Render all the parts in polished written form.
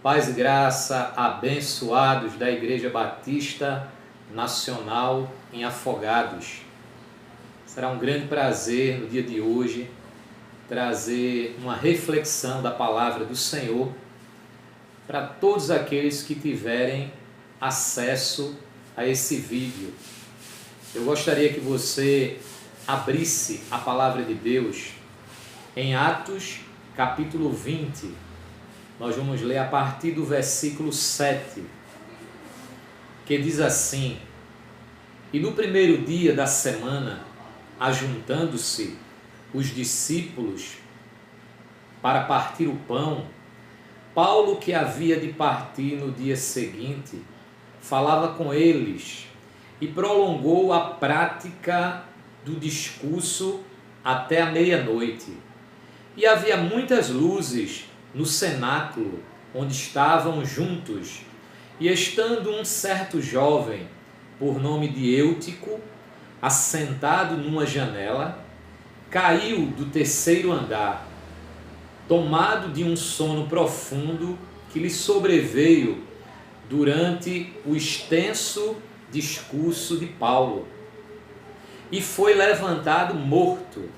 Paz e graça, abençoados da Igreja Batista Nacional em Afogados. Será um grande prazer no dia de hoje trazer uma reflexão da palavra do Senhor para todos aqueles que tiverem acesso a esse vídeo. Eu gostaria que você abrisse a palavra de Deus em Atos capítulo 20. Nós vamos ler a partir do versículo 7, que diz assim: E no primeiro dia da semana, ajuntando-se os discípulos para partir o pão, Paulo, que havia de partir no dia seguinte, falava com eles e prolongou a prática do discurso até a meia-noite. E havia muitas luzes no cenáculo onde estavam juntos, e estando um certo jovem, por nome de Eutico, assentado numa janela, caiu do terceiro andar, tomado de um sono profundo que lhe sobreveio durante o extenso discurso de Paulo, e foi levantado morto.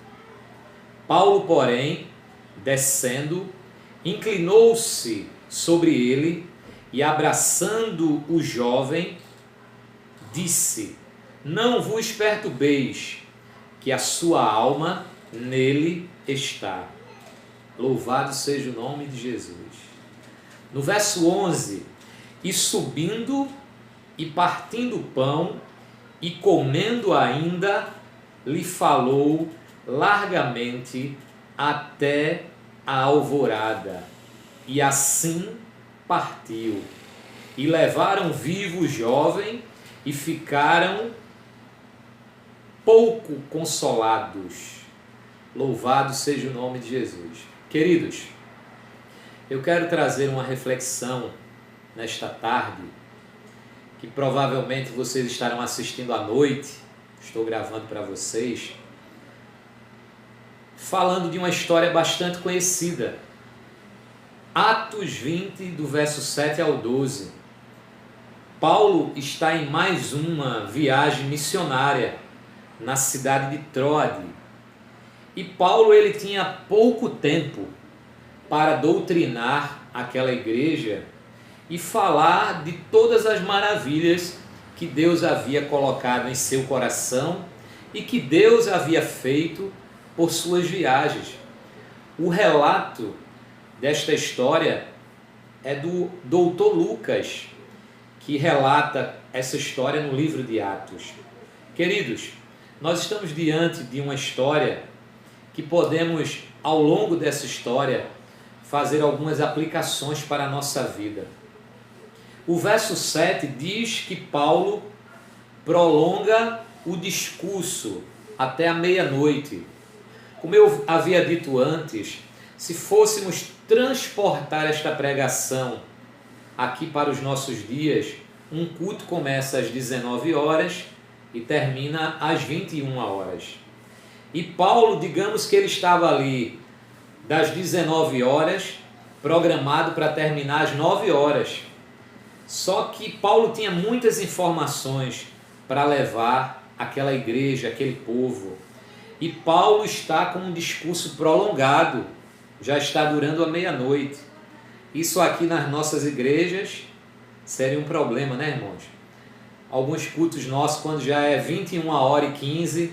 Paulo, porém, descendo, inclinou-se sobre ele e, abraçando o jovem, disse: Não vos perturbeis, que a sua alma nele está. Louvado seja o nome de Jesus. No verso 11: E subindo e partindo o pão e comendo ainda, lhe falou largamente até a alvorada, e assim partiu. E levaram vivo o jovem e ficaram pouco consolados. Louvado seja o nome de Jesus. Queridos, eu quero trazer uma reflexão nesta tarde, que provavelmente vocês estarão assistindo à noite, estou gravando para vocês, falando de uma história bastante conhecida. Atos 20, do verso 7 ao 12. Paulo está em mais uma viagem missionária na cidade de Troade. E Paulo ele tinha pouco tempo para doutrinar aquela igreja e falar de todas as maravilhas que Deus havia colocado em seu coração e que Deus havia feito por suas viagens. O relato desta história é do doutor Lucas, que relata essa história no livro de Atos. Queridos, nós estamos diante de uma história que podemos, ao longo dessa história, fazer algumas aplicações para a nossa vida. O verso 7 diz que Paulo prolonga o discurso até a meia-noite. Como eu havia dito antes, se fôssemos transportar esta pregação aqui para os nossos dias, um culto começa às 19 horas e termina às 21 horas. E Paulo, digamos que ele estava ali das 19 horas, programado para terminar às 9 horas. Só que Paulo tinha muitas informações para levar àquela igreja, aquele povo. E Paulo está com um discurso prolongado, já está durando a meia-noite. Isso aqui nas nossas igrejas seria um problema, né, irmãos? Alguns cultos nossos, quando já é 21h15,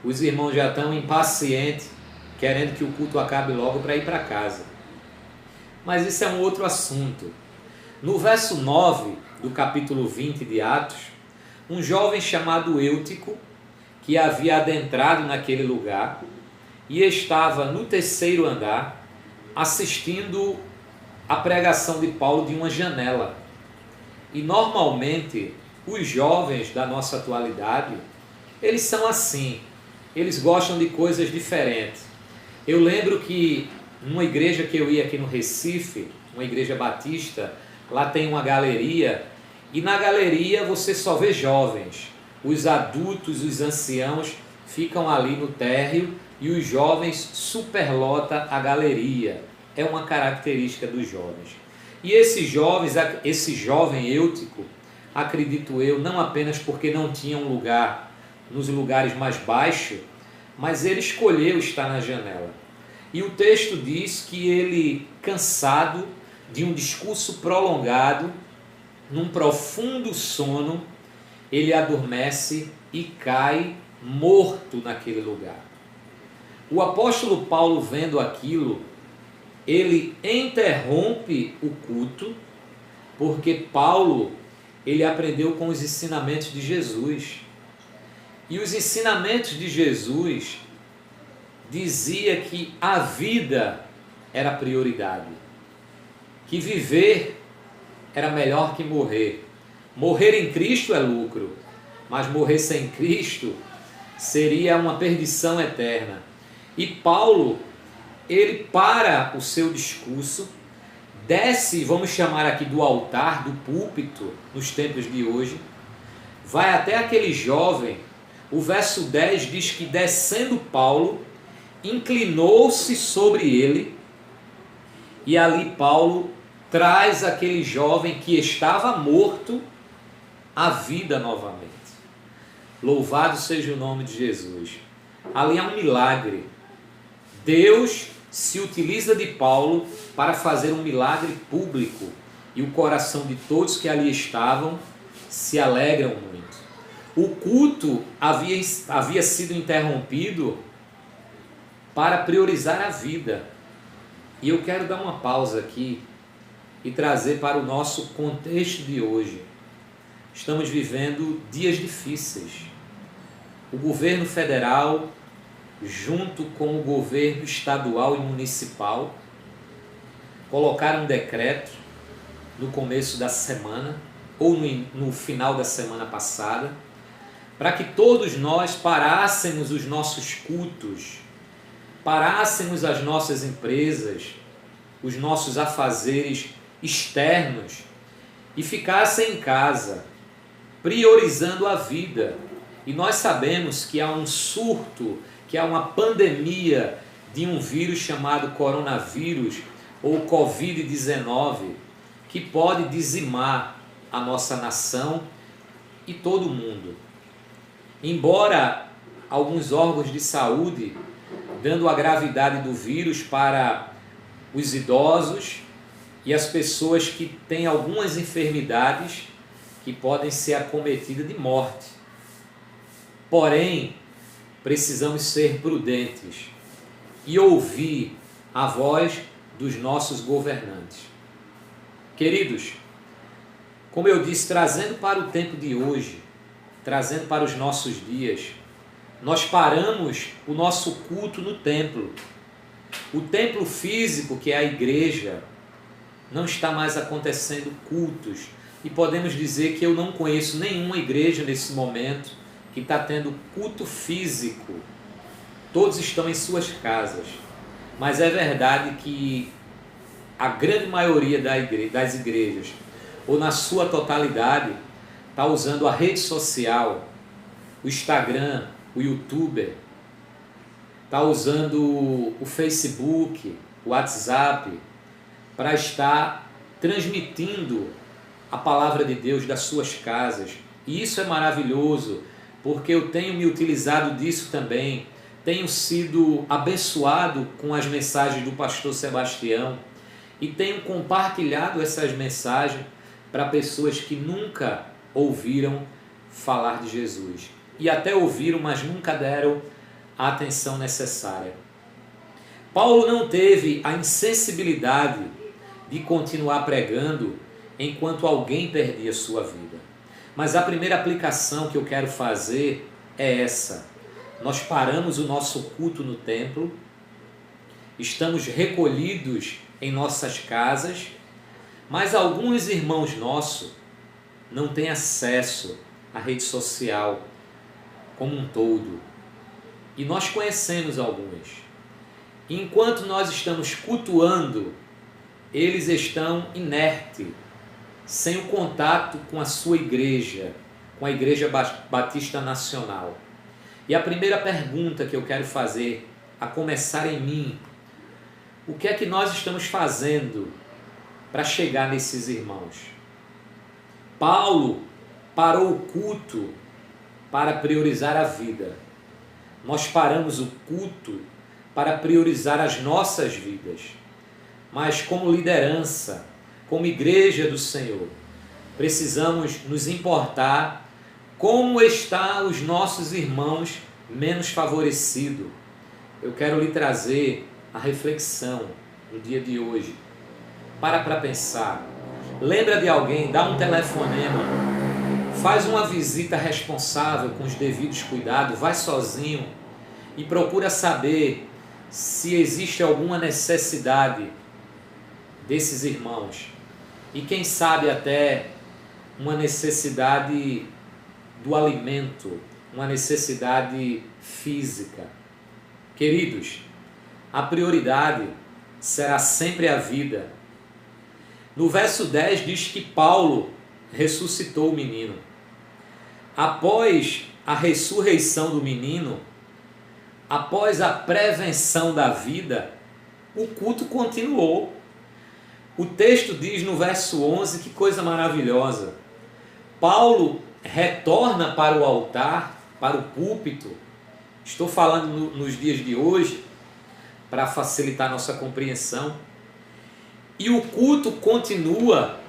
os irmãos já estão impacientes, querendo que o culto acabe logo para ir para casa. Mas isso é um outro assunto. No verso 9 do capítulo 20 de Atos, um jovem chamado Eutico, que havia adentrado naquele lugar e estava no terceiro andar, assistindo a pregação de Paulo de uma janela. E normalmente os jovens da nossa atualidade, eles são assim, eles gostam de coisas diferentes. Eu lembro que numa igreja que eu ia aqui no Recife, uma igreja batista, lá tem uma galeria, e na galeria você só vê jovens. Os adultos, os anciãos ficam ali no térreo e os jovens superlotam a galeria. É uma característica dos jovens. E esse jovem Eutico, acredito eu, não apenas porque não tinha um lugar nos lugares mais baixos, mas ele escolheu estar na janela. E o texto diz que ele, cansado de um discurso prolongado, num profundo sono, ele adormece e cai morto naquele lugar. O apóstolo Paulo, vendo aquilo, ele interrompe o culto, porque Paulo, ele aprendeu com os ensinamentos de Jesus. E os ensinamentos de Jesus dizia que a vida era prioridade, que viver era melhor que morrer. Morrer em Cristo é lucro, mas morrer sem Cristo seria uma perdição eterna. E Paulo, ele para o seu discurso, desce, vamos chamar aqui do altar, do púlpito, nos tempos de hoje, vai até aquele jovem. O verso 10 diz que, descendo Paulo, inclinou-se sobre ele, e ali Paulo traz aquele jovem que estava morto à vida novamente. Louvado seja o nome de Jesus. Ali é um milagre. Deus se utiliza de Paulo para fazer um milagre público, e o coração de todos que ali estavam se alegram muito. O culto havia sido interrompido para priorizar a vida. E eu quero dar uma pausa aqui e trazer para o nosso contexto de hoje. Estamos vivendo dias difíceis. O governo federal, junto com o governo estadual e municipal, colocaram um decreto no começo da semana, ou no final da semana passada, para que todos nós parássemos os nossos cultos, parássemos as nossas empresas, os nossos afazeres externos e ficassem em casa, priorizando a vida. E nós sabemos que há um surto, que há uma pandemia de um vírus chamado coronavírus ou Covid-19, que pode dizimar a nossa nação e todo o mundo. Embora alguns órgãos de saúde, dando a gravidade do vírus para os idosos e as pessoas que têm algumas enfermidades que podem ser acometidas de morte. Porém, precisamos ser prudentes e ouvir a voz dos nossos governantes. Queridos, como eu disse, trazendo para o tempo de hoje, trazendo para os nossos dias, nós paramos o nosso culto no templo. O templo físico, que é a igreja, não está mais acontecendo cultos. E podemos dizer que eu não conheço nenhuma igreja nesse momento que está tendo culto físico. Todos estão em suas casas. Mas é verdade que a grande maioria das igrejas, ou na sua totalidade, está usando a rede social, o Instagram, o YouTube, está usando o Facebook, o WhatsApp, para estar transmitindo a palavra de Deus das suas casas. E isso é maravilhoso, porque eu tenho me utilizado disso também, tenho sido abençoado com as mensagens do pastor Sebastião e tenho compartilhado essas mensagens para pessoas que nunca ouviram falar de Jesus. E até ouviram, mas nunca deram a atenção necessária. Paulo não teve a insensibilidade de continuar pregando enquanto alguém perdia sua vida. Mas a primeira aplicação que eu quero fazer é essa. Nós paramos o nosso culto no templo, estamos recolhidos em nossas casas, mas alguns irmãos nossos não têm acesso à rede social como um todo. E nós conhecemos alguns. Enquanto nós estamos cultuando, eles estão inertes, sem o contato com a sua igreja, com a Igreja Batista Nacional. E a primeira pergunta que eu quero fazer, a começar em mim, o que é que nós estamos fazendo para chegar nesses irmãos. Paulo parou o culto para priorizar a vida. Nós paramos o culto para priorizar as nossas vidas. Mas como liderança, como igreja do Senhor, precisamos nos importar como estão os nossos irmãos menos favorecidos. Eu quero lhe trazer a reflexão no dia de hoje. Para pensar. Lembra de alguém, dá um telefonema, faz uma visita responsável com os devidos cuidados, vai sozinho e procura saber se existe alguma necessidade desses irmãos. E quem sabe até uma necessidade do alimento, uma necessidade física. Queridos, a prioridade será sempre a vida. No verso 10 diz que Paulo ressuscitou o menino. Após a ressurreição do menino, após a prevenção da vida, o culto continuou. O texto diz no verso 11, que coisa maravilhosa. Paulo retorna para o altar, para o púlpito. Estou falando nos dias de hoje, para facilitar nossa compreensão. E o culto continua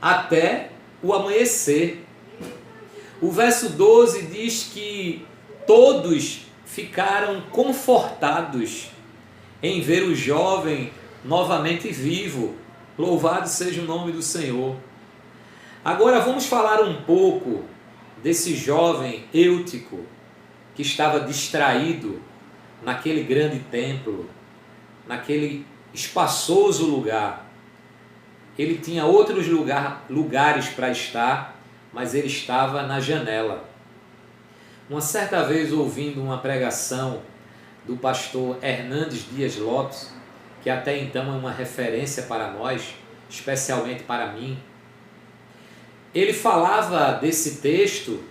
até o amanhecer. O verso 12 diz que todos ficaram confortados em ver o jovem novamente vivo. Louvado seja o nome do Senhor. Agora vamos falar um pouco desse jovem Eutico que estava distraído naquele grande templo, naquele espaçoso lugar. Ele tinha outros lugares para estar, mas ele estava na janela. Uma certa vez, ouvindo uma pregação do pastor Hernandes Dias Lopes, que até então é uma referência para nós, especialmente para mim, ele falava desse texto,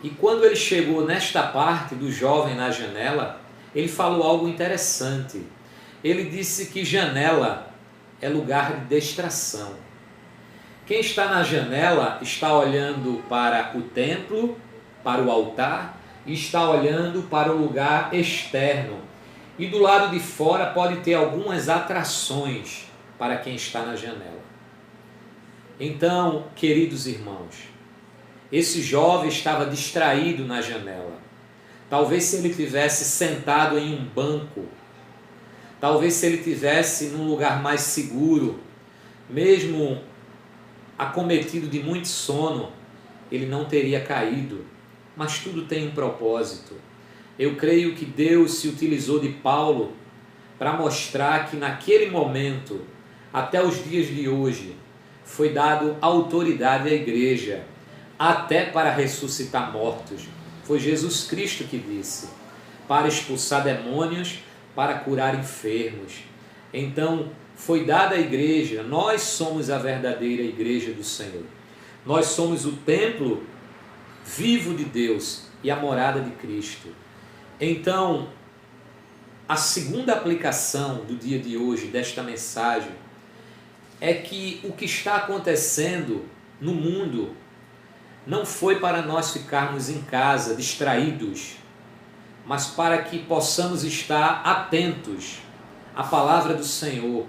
e quando ele chegou nesta parte do jovem na janela, ele falou algo interessante. Ele disse que janela é lugar de distração. Quem está na janela está olhando para o templo, para o altar, e está olhando para o lugar externo. E do lado de fora pode ter algumas atrações para quem está na janela. Então, queridos irmãos, esse jovem estava distraído na janela. Talvez se ele tivesse sentado em um banco, talvez se ele tivesse num lugar mais seguro, mesmo acometido de muito sono, ele não teria caído. Mas tudo tem um propósito. Eu creio que Deus se utilizou de Paulo para mostrar que naquele momento, até os dias de hoje, foi dado autoridade à igreja, até para ressuscitar mortos. Foi Jesus Cristo que disse, para expulsar demônios, para curar enfermos. Então, foi dada à igreja, nós somos a verdadeira igreja do Senhor. Nós somos o templo vivo de Deus e a morada de Cristo. Então, a segunda aplicação do dia de hoje, desta mensagem, é que o que está acontecendo no mundo não foi para nós ficarmos em casa distraídos, mas para que possamos estar atentos à palavra do Senhor,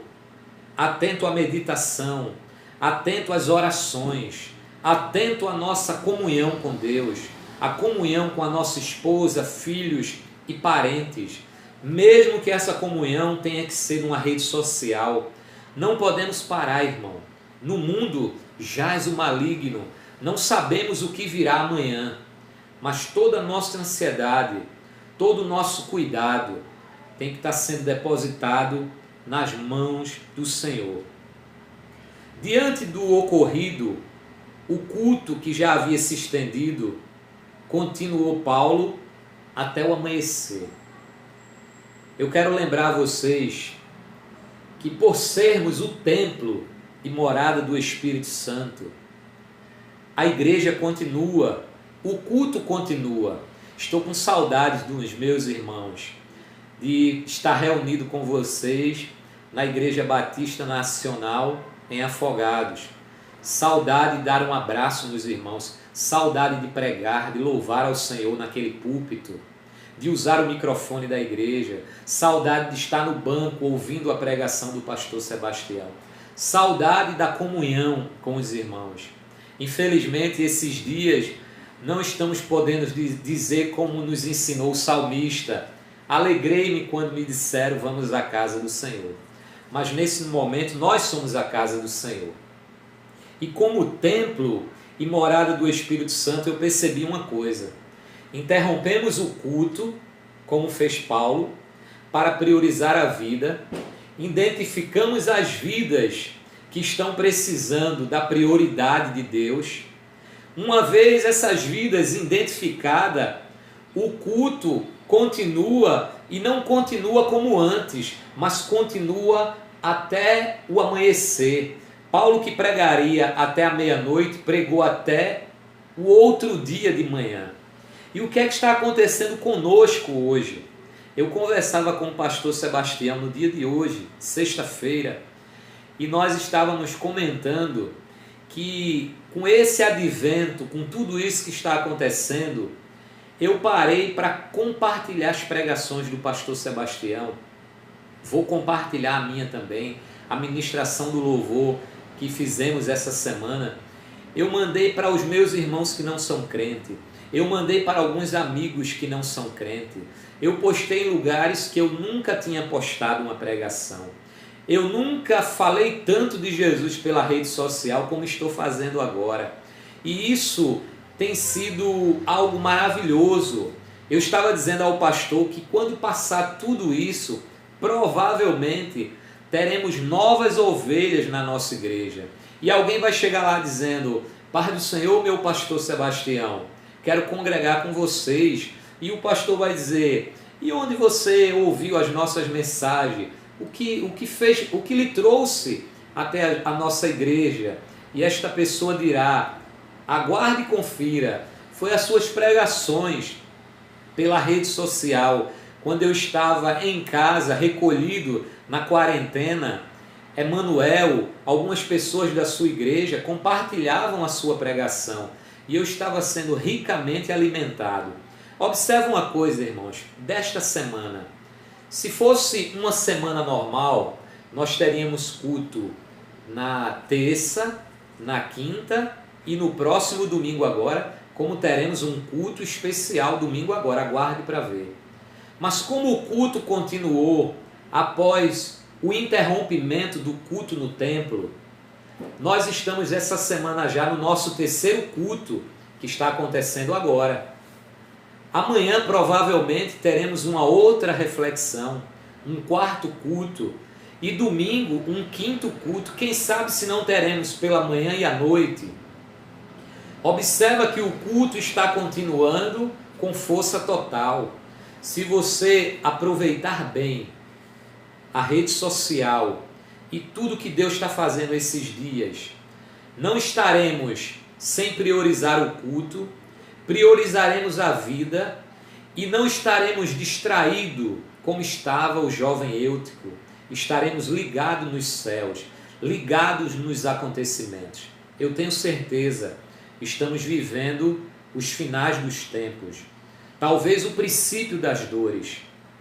atento à meditação, atento às orações, atento à nossa comunhão com Deus, a comunhão com a nossa esposa, filhos e parentes, mesmo que essa comunhão tenha que ser numa rede social. Não podemos parar, irmão. No mundo jaz o maligno, não sabemos o que virá amanhã, mas toda a nossa ansiedade, todo o nosso cuidado tem que estar sendo depositado nas mãos do Senhor. Diante do ocorrido, o culto que já havia se estendido, continuou Paulo até o amanhecer. Eu quero lembrar a vocês que por sermos o templo e morada do Espírito Santo, a igreja continua, o culto continua. Estou com saudades dos meus irmãos, de estar reunido com vocês na Igreja Batista Nacional, em Afogados. Saudade de dar um abraço nos irmãos, saudade de pregar, de louvar ao Senhor naquele púlpito, de usar o microfone da igreja, saudade de estar no banco ouvindo a pregação do pastor Sebastião, saudade da comunhão com os irmãos. Infelizmente, esses dias não estamos podendo dizer como nos ensinou o salmista: alegrei-me quando me disseram vamos à casa do Senhor. Mas nesse momento nós somos a casa do Senhor. E como templo e morada do Espírito Santo, eu percebi uma coisa: interrompemos o culto, como fez Paulo, para priorizar a vida, identificamos as vidas que estão precisando da prioridade de Deus. Uma vez essas vidas identificadas, o culto continua, e não continua como antes, mas continua até o amanhecer. Paulo, que pregaria até a meia-noite, pregou até o outro dia de manhã. E o que é que está acontecendo conosco hoje? Eu conversava com o pastor Sebastião no dia de hoje, sexta-feira, e nós estávamos comentando que com esse advento, com tudo isso que está acontecendo, eu parei para compartilhar as pregações do pastor Sebastião. Vou compartilhar a minha também, a ministração do louvor que fizemos essa semana. Eu mandei para os meus irmãos que não são crentes, eu mandei para alguns amigos que não são crentes, eu postei em lugares que eu nunca tinha postado uma pregação. Eu nunca falei tanto de Jesus pela rede social como estou fazendo agora. E isso tem sido algo maravilhoso. Eu estava dizendo ao pastor que quando passar tudo isso, provavelmente teremos novas ovelhas na nossa igreja. E alguém vai chegar lá dizendo: Paz do Senhor, meu pastor Sebastião, quero congregar com vocês. E o pastor vai dizer: e onde você ouviu as nossas mensagens? O que lhe trouxe até a nossa igreja? E esta pessoa dirá: aguarde e confira, foi as suas pregações pela rede social, quando eu estava em casa, recolhido na quarentena. Emanuel, algumas pessoas da sua igreja compartilhavam a sua pregação, e eu estava sendo ricamente alimentado. Observe uma coisa, irmãos, desta semana. Se fosse uma semana normal, nós teríamos culto na terça, na quinta e no próximo domingo agora, como teremos um culto especial domingo agora, aguarde para ver. Mas como o culto continuou após o interrompimento do culto no templo, nós estamos essa semana já no nosso terceiro culto que está acontecendo agora. Amanhã provavelmente teremos uma outra reflexão, um quarto culto, e domingo um quinto culto. Quem sabe se não teremos pela manhã e à noite. Observa que o culto está continuando com força total. Se você aproveitar bem a rede social e tudo que Deus está fazendo esses dias, não estaremos sem priorizar o culto, priorizaremos a vida e não estaremos distraídos como estava o jovem Eutico. Estaremos ligados nos céus, ligados nos acontecimentos. Eu tenho certeza, estamos vivendo os finais dos tempos. Talvez o princípio das dores.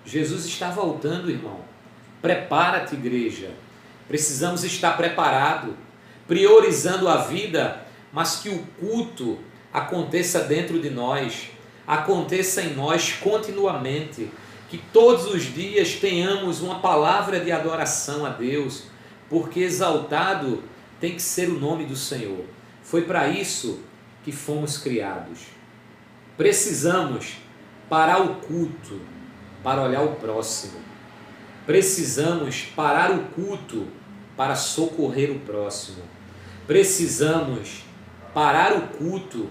Jesus está voltando, irmão. Prepara-te, igreja. Precisamos estar preparados, priorizando a vida, mas que o culto aconteça dentro de nós, aconteça em nós continuamente, que todos os dias tenhamos uma palavra de adoração a Deus, porque exaltado tem que ser o nome do Senhor. Foi para isso que fomos criados. Precisamos parar o culto para olhar o próximo. Precisamos parar o culto para socorrer o próximo. Precisamos parar o culto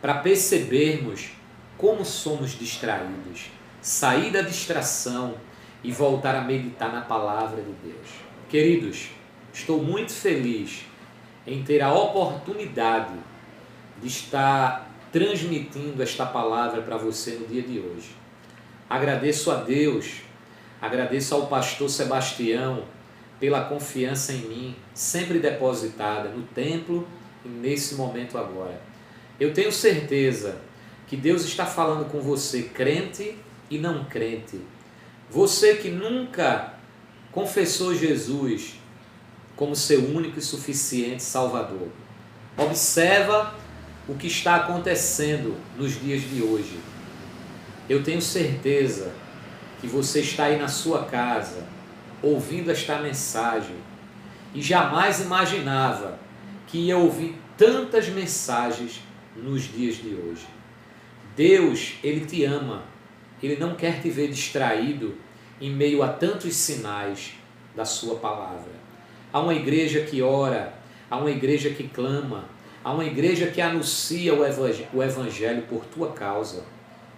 para percebermos como somos distraídos, sair da distração e voltar a meditar na palavra de Deus. Queridos, estou muito feliz em ter a oportunidade de estar transmitindo esta palavra para você no dia de hoje. Agradeço a Deus, agradeço ao pastor Sebastião pela confiança em mim, sempre depositada no templo e nesse momento agora. Eu tenho certeza que Deus está falando com você, crente e não crente. Você que nunca confessou Jesus como seu único e suficiente Salvador. Observa o que está acontecendo nos dias de hoje. Eu tenho certeza que você está aí na sua casa, ouvindo esta mensagem, e jamais imaginava que ia ouvir tantas mensagens nos dias de hoje. Deus, Ele te ama, Ele não quer te ver distraído em meio a tantos sinais da sua palavra. Há uma igreja que ora, há uma igreja que clama, há uma igreja que anuncia o Evangelho por tua causa.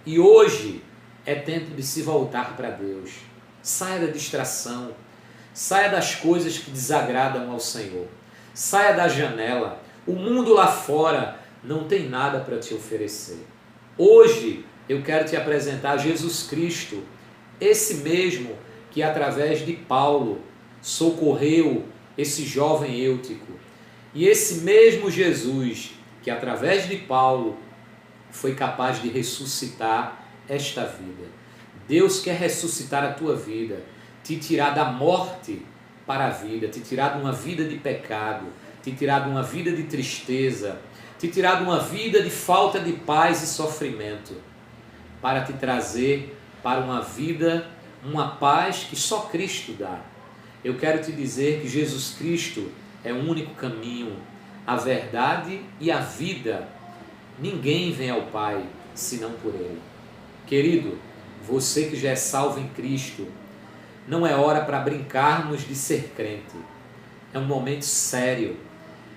E hoje é tempo de se voltar para Deus. Saia da distração, saia das coisas que desagradam ao Senhor, saia da janela. O mundo lá fora não tem nada para te oferecer. Hoje eu quero te apresentar Jesus Cristo, esse mesmo que através de Paulo socorreu esse jovem Eutico, e esse mesmo Jesus que através de Paulo foi capaz de ressuscitar esta vida. Deus quer ressuscitar a tua vida, te tirar da morte para a vida, te tirar de uma vida de pecado, te tirar de uma vida de tristeza, te tirar de uma vida de falta de paz e sofrimento, para te trazer para uma vida, uma paz que só Cristo dá. Eu quero te dizer que Jesus Cristo é o único caminho, a verdade e a vida. Ninguém vem ao Pai senão por Ele. Querido, você que já é salvo em Cristo, não é hora para brincarmos de ser crente. É um momento sério.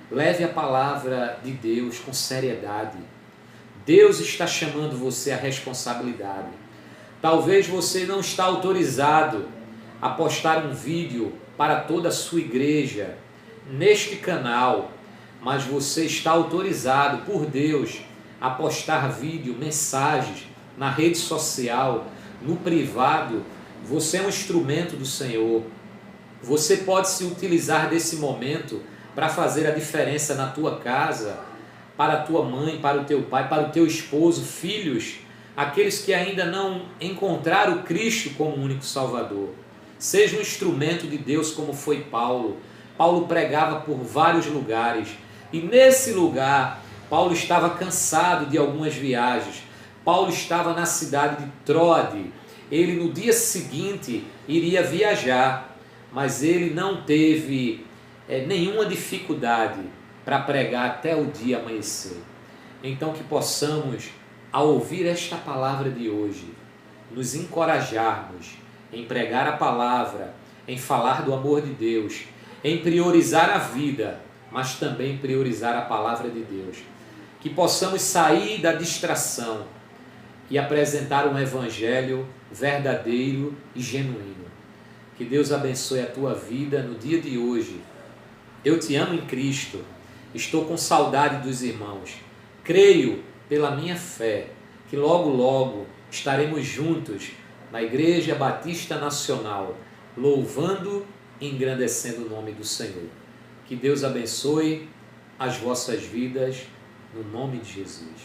Leve a palavra de Deus com seriedade. Deus está chamando você à responsabilidade. Talvez você não está autorizado a postar um vídeo para toda a sua igreja neste canal, mas você está autorizado por Deus a postar vídeo, mensagens na rede social, no privado. Você é um instrumento do Senhor. Você pode se utilizar desse momento para fazer a diferença na tua casa, para a tua mãe, para o teu pai, para o teu esposo, filhos, aqueles que ainda não encontraram Cristo como único Salvador. Seja um instrumento de Deus como foi Paulo. Paulo pregava por vários lugares e nesse lugar Paulo estava cansado de algumas viagens. Paulo estava na cidade de Troade. Ele no dia seguinte iria viajar, mas ele não teve nenhuma dificuldade para pregar até o dia amanhecer. Então que possamos, ao ouvir esta palavra de hoje, nos encorajarmos em pregar a palavra, em falar do amor de Deus, em priorizar a vida, mas também priorizar a palavra de Deus. Que possamos sair da distração e apresentar um evangelho verdadeiro e genuíno. Que Deus abençoe a tua vida no dia de hoje. Eu te amo em Cristo, estou com saudade dos irmãos. Creio pela minha fé que logo, logo estaremos juntos na Igreja Batista Nacional, louvando e engrandecendo o nome do Senhor. Que Deus abençoe as vossas vidas, no nome de Jesus.